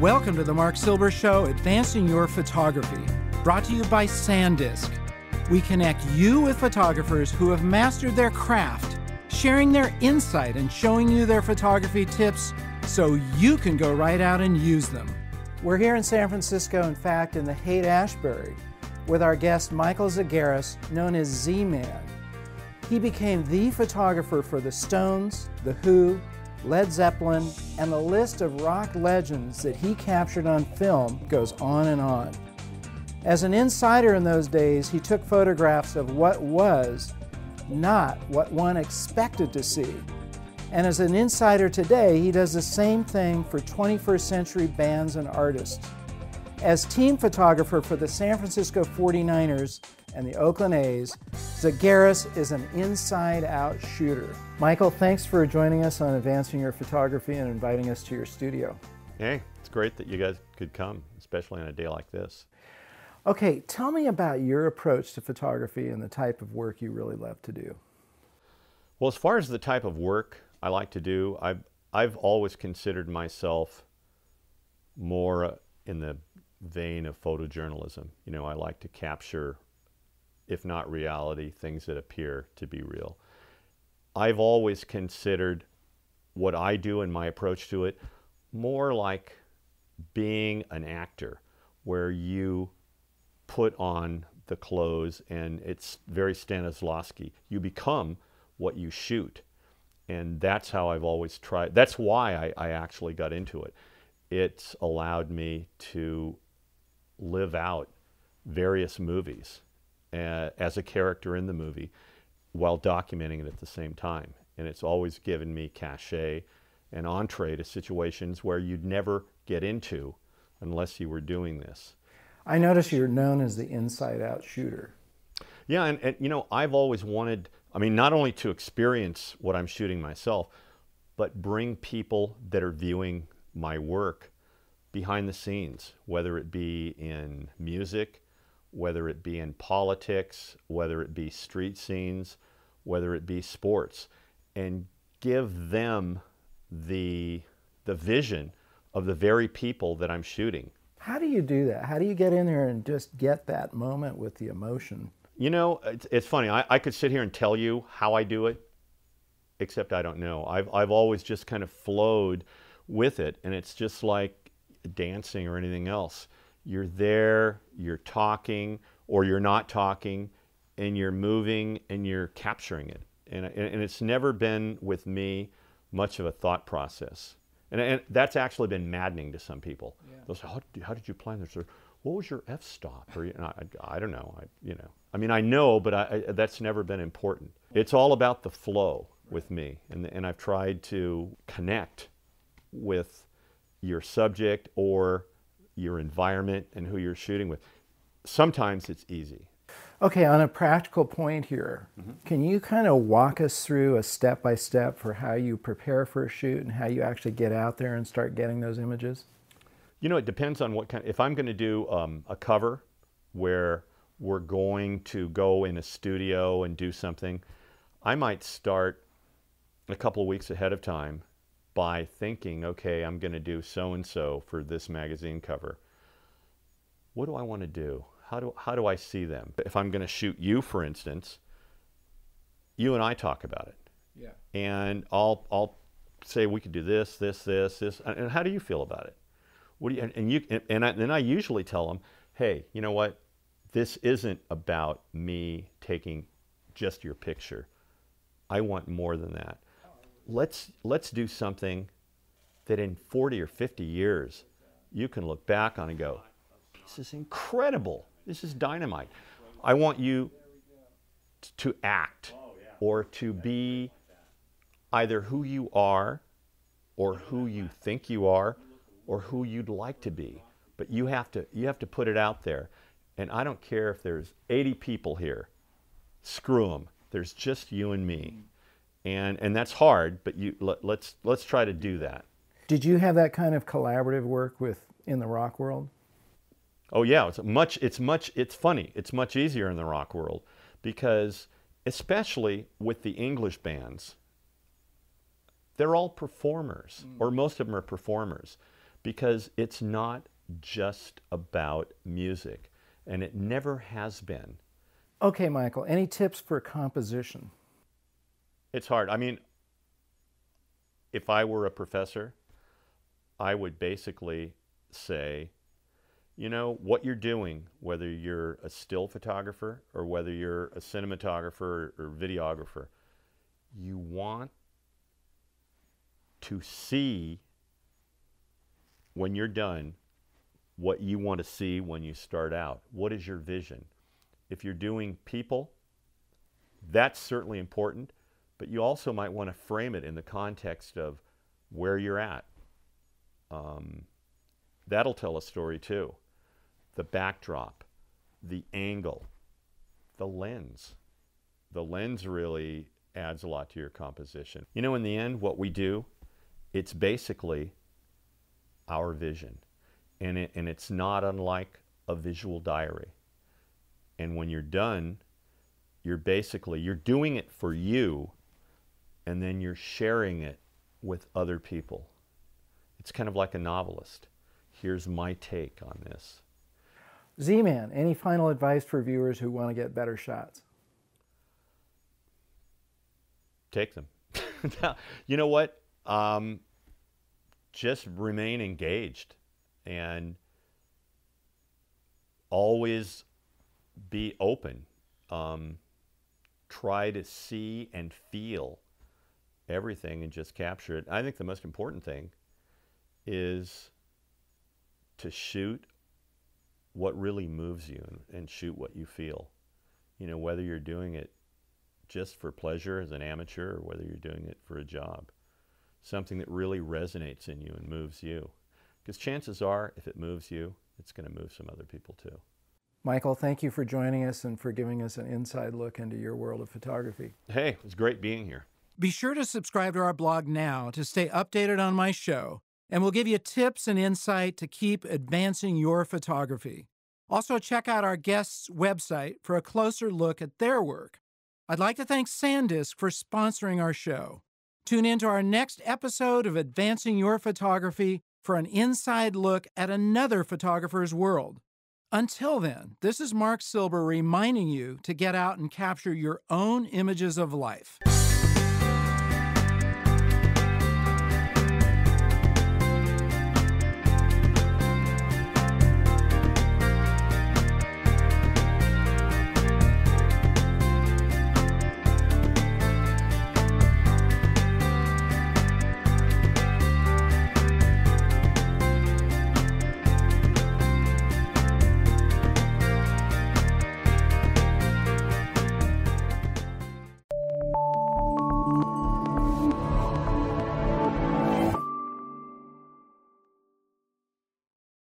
Welcome to the Marc Silber Show, Advancing Your Photography, brought to you by SanDisk. We connect you with photographers who have mastered their craft, sharing their insight and showing you their photography tips so you can go right out and use them. We're here in San Francisco, in fact, in the Haight-Ashbury, with our guest Michael Zagaris, known as Z-Man. He became the photographer for the Stones, The Who, Led Zeppelin, and the list of rock legends that he captured on film goes on and on. As an insider in those days, he took photographs of what was, not what one expected to see. And as an insider today, he does the same thing for 21st century bands and artists. As team photographer for the San Francisco 49ers and the Oakland A's, Zagaris is an inside-out shooter. Michael, thanks for joining us on Advancing Your Photography and inviting us to your studio. Hey, it's great that you guys could come, especially on a day like this. Okay, tell me about your approach to photography and the type of work you really love to do. Well, as far as the type of work I like to do, I've always considered myself more in the vein of photojournalism. You know, I like to capture, if not reality, things that appear to be real. I've always considered what I do and my approach to it more like being an actor, where you put on the clothes and it's very Stanislavski. You become what you shoot. And that's how I've always tried. That's why I actually got into it. It's allowed me to live out various movies as a character in the movie while documenting it at the same time. And it's always given me cachet and entree to situations where you'd never get into unless you were doing this. I notice you're known as the inside-out shooter. Yeah, and you know, I've always wanted, I mean, not only to experience what I'm shooting myself, but bring people that are viewing my work behind the scenes, whether it be in music, whether it be in politics, whether it be street scenes, whether it be sports, and give them the vision of the very people that I'm shooting. How do you do that? How do you get in there and just get that moment with the emotion? You know, it's funny. I could sit here and tell you how I do it, except I don't know. I've always just kind of flowed with it, and it's just like dancing or anything else. You're there, you're talking, or you're not talking, and you're moving, and you're capturing it. And it's never been, with me, much of a thought process. And that's actually been maddening to some people. Yeah. They'll say, how did you plan this? Or what was your f-stop? Or, I don't know. I mean, I know, but that's never been important. It's all about the flow with me. And I've tried to connect with your subject or your environment and who you're shooting with. Sometimes it's easy. Okay, on a practical point here, can you kind of walk us through a step-by-step for how you prepare for a shoot and how you actually get out there and start getting those images? You know, it depends on what kind. If I'm going to do a cover where we're going to go in a studio and do something, I might start a couple of weeks ahead of time by thinking, okay, I'm going to do so-and-so for this magazine cover. What do I want to do? How do I see them? If I'm going to shoot you, for instance, you and I talk about it. Yeah. And I'll say we could do this. And how do you feel about it? What do you? And then I usually tell them, hey, you know what? This isn't about me taking just your picture. I want more than that. Let's do something that in 40 or 50 years you can look back on and go, this is incredible. This is dynamite. I want you to act or to be either who you are or who you think you are or who you'd like to be. But you have to put it out there. And I don't care if there's 80 people here. Screw them. There's just you and me. And that's hard, but let's try to do that. Did you have that kind of collaborative work in the rock world? Oh yeah, it's funny. It's much easier in the rock world because, especially with the English bands, they're all performers, or most of them are performers. because it's not just about music, and it never has been. Okay, Michael, any tips for composition? It's hard. I mean, if I were a professor, I would basically say, you know, what you're doing, whether you're a still photographer or whether you're a cinematographer or videographer, you want to see when you're done what you want to see when you start out. What is your vision? If you're doing people, that's certainly important, but you also might want to frame it in the context of where you're at. That'll tell a story too. The backdrop, the angle, the lens. The lens really adds a lot to your composition. You know, in the end, what we do, it's basically our vision. And it's not unlike a visual diary. And when you're done, you're doing it for you, and then you're sharing it with other people. It's kind of like a novelist. Here's my take on this. Z-Man, any final advice for viewers who want to get better shots? Take them. You know what? Just remain engaged and always be open. Try to see and feel everything and just capture it. I think the most important thing is to shoot what really moves you and shoot what you feel. You know, whether you're doing it just for pleasure as an amateur or whether you're doing it for a job. Something that really resonates in you and moves you. Because chances are, if it moves you, it's going to move some other people too. Michael, thank you for joining us and for giving us an inside look into your world of photography. Hey, it was great being here. Be sure to subscribe to our blog now to stay updated on my show, and we'll give you tips and insight to keep advancing your photography. Also, check out our guests' website for a closer look at their work. I'd like to thank SanDisk for sponsoring our show. Tune in to our next episode of Advancing Your Photography for an inside look at another photographer's world. Until then, this is Marc Silber reminding you to get out and capture your own images of life.